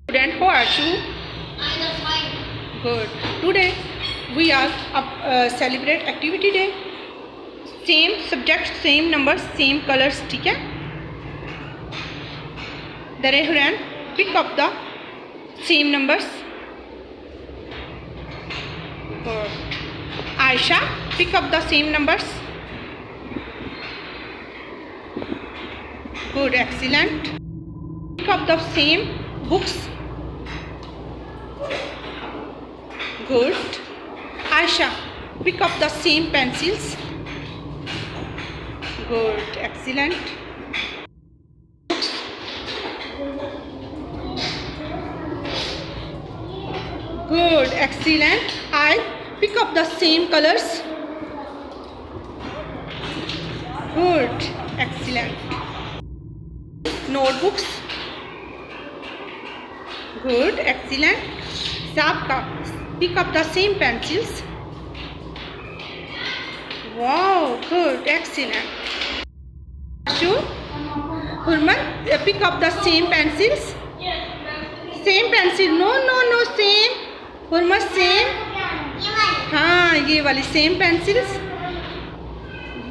Student, how are you? I am fine. Good. Today we are celebrate activity day. Same subject, same numbers, same colors. ठीक है? Darehuran, pick up the same numbers. Good. Aisha, pick up the same numbers. Good, excellent. Pick up the same books. Good. Aisha, pick up the same pencils. Good, excellent. Good, excellent. I pick up the same colors. Good, excellent. Notebooks. Good, excellent. Sabka, pick up the same pencils. Wow, good, excellent. Ashu, Hurman, pick up the same pencils. Same pencil. No, same. Hurman, same. हाँ, ये वाली same pencils.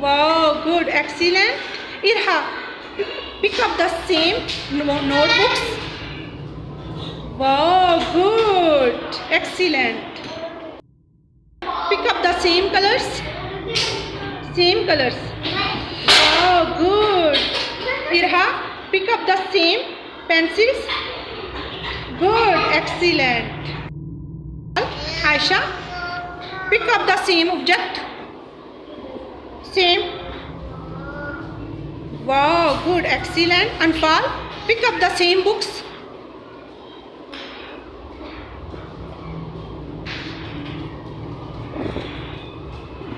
Wow, good, excellent. Irha, pick up the same notebooks. Wow, good, excellent. Pick up the same colors. Same colors. Wow, good. Irha, pick up the same pencils. Good, excellent. Aisha, pick up the same object. Same. Wow, good, excellent. Anfal, pick up the same books.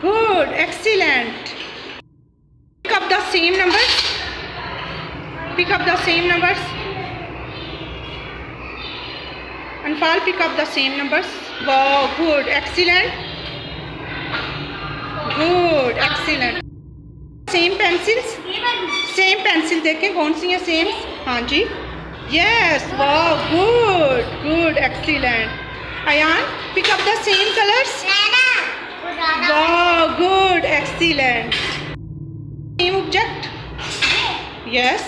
Good, excellent. Pick up the same numbers. Pick up the same numbers. Anfal, pick up the same numbers. Wow, good, excellent. Good, excellent. Same pencils. Same pencil देखें कौन सी है same. हाँ जी. Yes, wow, good, excellent. Ayan, pick up the same colors. Wow, good, excellent. Same object. Yes.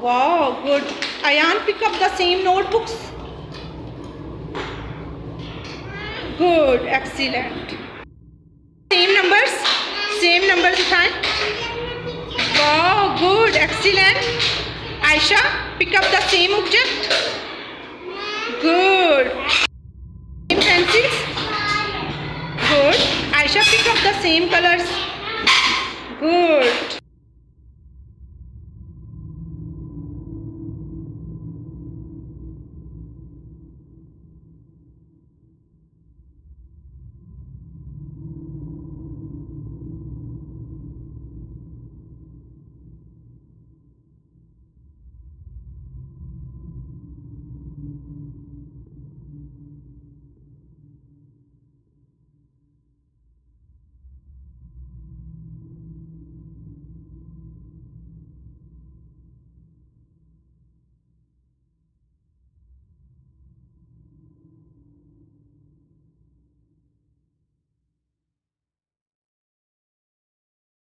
Wow, good. Ayan, pick up the same notebooks. Good, excellent. Same numbers. Same numbers दिखाएं. Wow, good, excellent. Aisha, pick up the same object. Good. Same pencils. Good. Aisha, pick up the same colors.